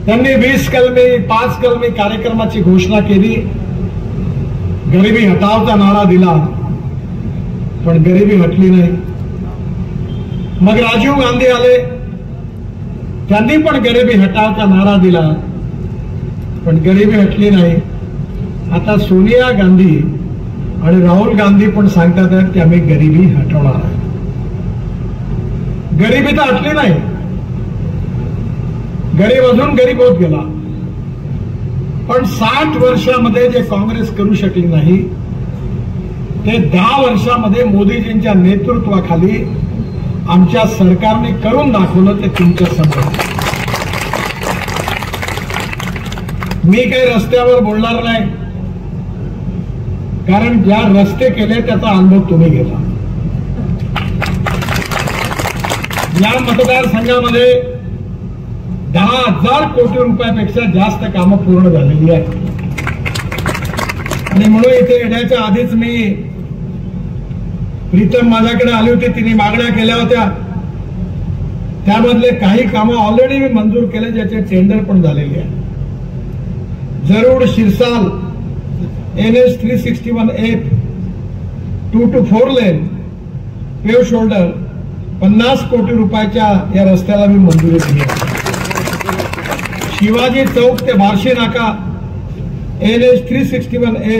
त्यांनी 20 कलमी 5 कलमी कार्यक्रमाची घोषणा केली, गरिबी हटावचा नारा दिला, पण गरिबी हटली नाही. मग राजीव गांधी आले, त्यांनी पण गरिबी हटावचा नारा दिला, पण गरिबी हटली नाही. आता सोनिया गांधी आणि राहुल गांधी पण सांगतात की आम्ही गरिबी हटवणार आहे. गरिबी तर हटली नाही, गरीब अजून गरीब होत गेला. पण 60 वर्षामध्ये जे काँग्रेस करू शकली नाही ते 10 वर्षामध्ये मोदीजींच्या नेतृत्वाखाली आमच्या सरकारने करून दाखवलं. ते तुमच्या समोर. मी काही रस्त्यावर बोलणार नाही, कारण ज्या रस्ते केले त्याचा अनुभव तुम्ही घेतला. या मतदारसंघामध्ये 10,000 कोटी रुपयापेक्षा जास्त कामं पूर्ण झालेली आहेत. आणि म्हणून इथे येण्याच्या आधीच मी प्रीतम माझ्याकडे आली होती, तिने मागण्या केल्या होत्या. त्यामधले काही कामं ऑलरेडी मी मंजूर केले, ज्याचे टेंडर पण झालेले आहे. जरूर Shirsal NH 361A 2 to 4 lane paved shoulder 50 कोटी रुपयाच्या या रस्त्याला मी मंजुरी दिली. शिवाजी चौक ते बार्शी नाका NH 361A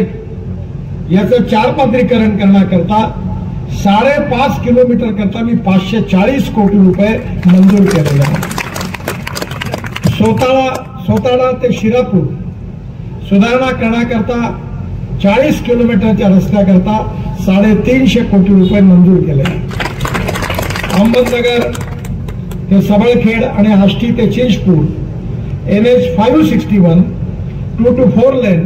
याचं 4 पदरीकरण करण्याकरता 5.5 किलोमीटर करता मी 540 कोटी रुपये मंजूर केलेले आहेत. सोताळा ते शिरापूर सुधारणा करण्याकरता 40 किलोमीटरच्या रस्त्याकरता 350 कोटी रुपये मंजूर केले. अहमदनगर ते सबळखेड आणि आष्टी ते Chinchpur NH 561 2 to 4 lane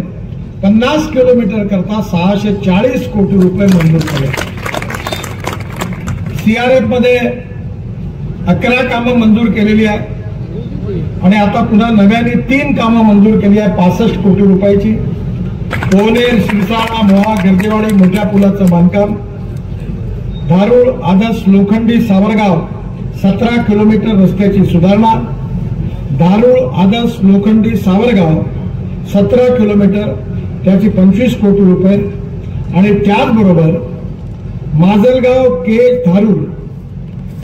50 kilometre करता 640 कोटी रुपये मंजूर केले. CRF मध्ये 11 कामं मंजूर केलेली आहे आणि आता पुन्हा नव्याने 3 कामं मंजूर केली आहे 65 कोटी रुपयाची. पोहनेर सिरसाळा मोहा गर्जेवाडी मोठ्या पुलाचं बांधकाम. धारूळ आदर्श लोखंडी सावरगाव 17 किलोमीटर रस्त्याची सुधारणा. धारूळ आदर्श लोखंडी सावरगाव 17 किलोमीटर त्याची 25 कोटी रुपये. आणि त्याचबरोबर माजलगाव केज धारूळ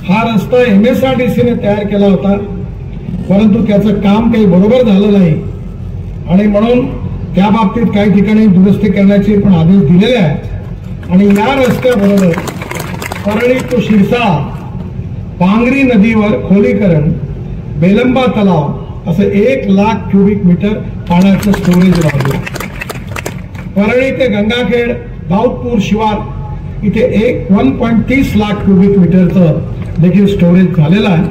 हा रस्ता MSRDCने तयार केला होता, परंतु त्याचं काम काही बरोबर झालं नाही आणि म्हणून त्या बाबतीत काही ठिकाणी दुरुस्ती करण्याचे पण आदेश दिलेले आहेत. आणि या रस्त्याबरोबर परळी तो शिरसा पांगरी नदीवर खोलीकरण बेलंबा तलाव असं 1 लाख क्युबिक मीटर पाण्याचं स्टोरेज लावलं. परळी ते गंगाखेड दाऊदपूर शिवार इथे 1.30 लाख क्युबिक मीटरचं देखील स्टोरेज झालेलं आहे.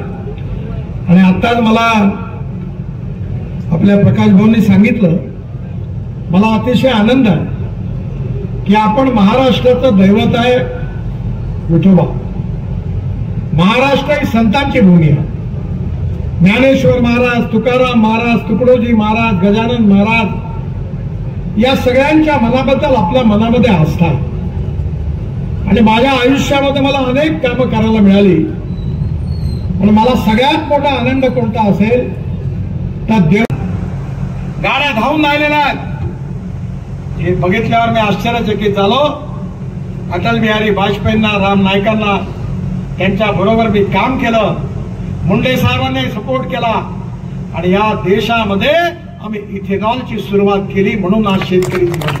आणि आताच मला आपल्या प्रकाश भाऊंनी सांगितलं, मला अतिशय आनंद आहे की आपण महाराष्ट्राचं दैवत आहे विठोबा. महाराष्ट्र ही संतांची भूमी आहे. ज्ञानेश्वर महाराज, तुकाराम महाराज, तुकडोजी महाराज, गजानन महाराज या सगळ्यांच्या मनाबद्दल आपल्या मनामध्ये आस्था आहे. आणि माझ्या आयुष्यामध्ये मला अनेक कामं करायला मिळाली, पण मला सगळ्यात मोठा आनंद कोणता असेल तर देव गाड्या धावून राहिलेल्या आहेत हे बघितल्यावर मी आश्चर्यचकित झालो. अटल बिहारी वाजपेयींना, राम नाईकांना त्यांच्या बरोबर मी काम केलं. मुंडे साहेबांनी सपोर्ट केला आणि या देशामध्ये आम्ही इथेनॉलची सुरुवात केली. म्हणून आज शेतकरी दिवस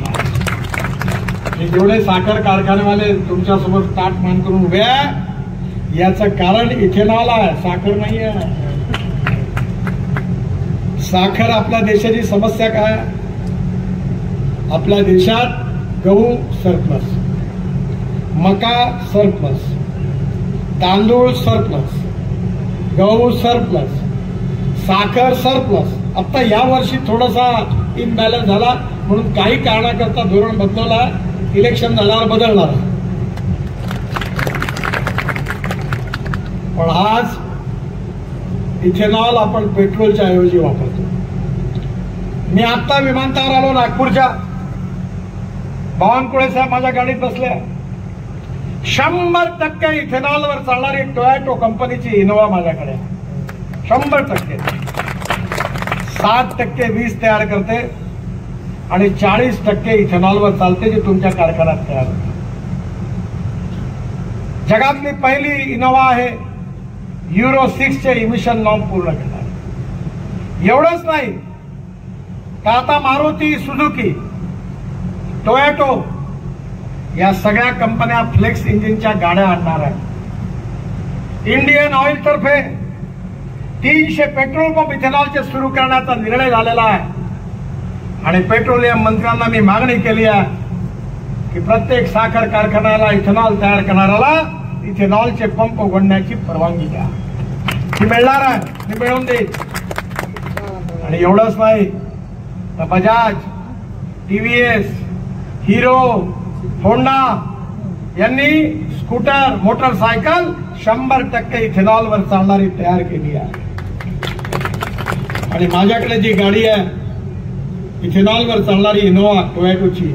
हे जेवढे साखर कारखानेवाले तुमच्यासोबत ताट मान करून उभे आहे याचं कारण इथेनॉल आहे, साखर नाही आहे. साखर आपल्या देशाची समस्या काय? आपल्या देशात गहू सरप्लस, मका सरप्लस, तांदूळ सरप्लस, गहू सरप्लस, साखर सरप्लस. आता या वर्षी थोडासा इनबॅलन्स झाला म्हणून काही कारणाकरता धोरण बदलला, इलेक्शन झाल्यावर बदलणार. पण आज इथेनॉल आपण पेट्रोलच्या ऐवजी वापरतो. मी आता विमानतळावर आलो नागपूरच्या, बावनकुळे साहेब माझ्या गाडीत बसले. 100% इथेनॉलवर चालणारी टोयोटो कंपनीची इनोवा माझ्याकडे 100%. 7% वीज तयार करते आणि 40% इथेनॉलवर चालते, जे तुमच्या कारखान्यात तयार होते. जगातली पहिली इनोव्हा आहे युरो 6 चे इमिशन नॉर्म पूर्ण करणार. एवढंच नाही तर आता मारुती, सुझुकी, टोयोटो या सगळ्या कंपन्या फ्लेक्स इंजिनच्या गाड्या आणणार आहेत. इंडियन ऑइल तर्फे 300 पेट्रोल पंप इथेनॉलचे सुरू करण्याचा निर्णय झालेला आहे आणि पेट्रोलियम मंत्र्यांना मी मागणी केली आहे की प्रत्येक साखर कारखान्याला इथेनॉल तयार करणाऱ्याला इथेनॉलचे पंप उघडण्याची परवानगी द्या. ती मिळणार आहे, ती मिळवून देईल. आणि एवढंच नाही तर बजाज, टीव्हीएस, हिरो, होंडा यांनी स्कूटर, मोटरसायकल 100% इथेनॉलवर चालणारी तयार केली आहे. आणि माझ्याकडे जी गाडी आहे इथेनॉलवर चालणारी इनोव्हा टोयोटोची,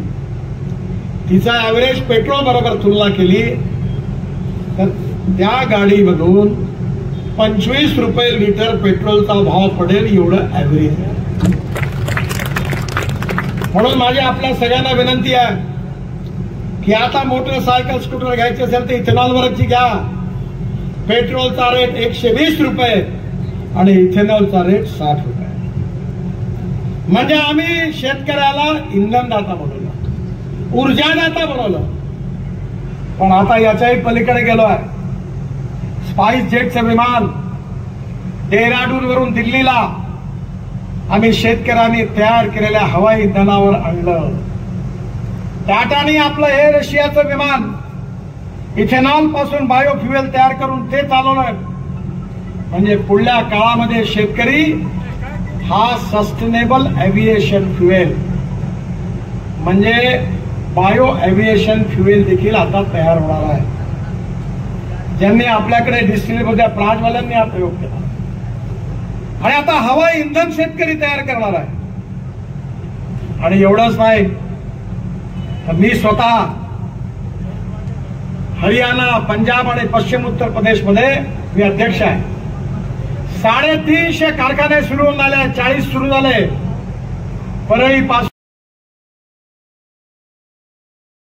तिचा ऍव्हरेज पेट्रोल बरोबर तुलना केली तर त्या गाडीमधून 25 रुपये लिटर पेट्रोलचा भाव पडेल, एवढं ऍव्हरेज आहे. म्हणून माझी आपल्या सगळ्यांना विनंती आहे की आता मोटरसायकल, स्कूटर घ्यायची असेल तर इथेनॉलवरची घ्या. पेट्रोलचा रेट 120 रुपये आणि इथेनॉलचा रेट 60 रुपये. म्हणजे आम्ही शेतकऱ्याला इंधनदाता बनवलं, ऊर्जादाता बनवलं. पण आता याच्याही पलीकडे गेलो आहे. स्पाइस जेटचं विमान डेहराडून वरून दिल्लीला आम्ही शेतकऱ्यांनी तयार केलेल्या हवाई इंधनावर आणलं. टाटाने आपलं हे रशियाचं विमान इथेनॉल पासून बायोफ्युएल तयार करून ते चालवलं. म्हणजे पुढल्या काळामध्ये शेतकरी हा सस्टेनेबल एव्हिएशन फ्युएल म्हणजे बायो एव्हिएशन फ्युएल देखील आता तयार होणार आहे. ज्यांनी आपल्याकडे डिस्टिलरीमध्ये प्लांटवाल्यांनी हा प्रयोग केला आणि आता हवाई इंधन शेतकरी तयार करणार आहे. आणि एवढंच नाही तर मी स्वतः हरियाणा, पंजाब आणि पश्चिम उत्तर प्रदेशमध्ये मी अध्यक्ष आहे. 350 कारखाने सुरू होऊन झाले, 40 सुरू झाले. परळीपासून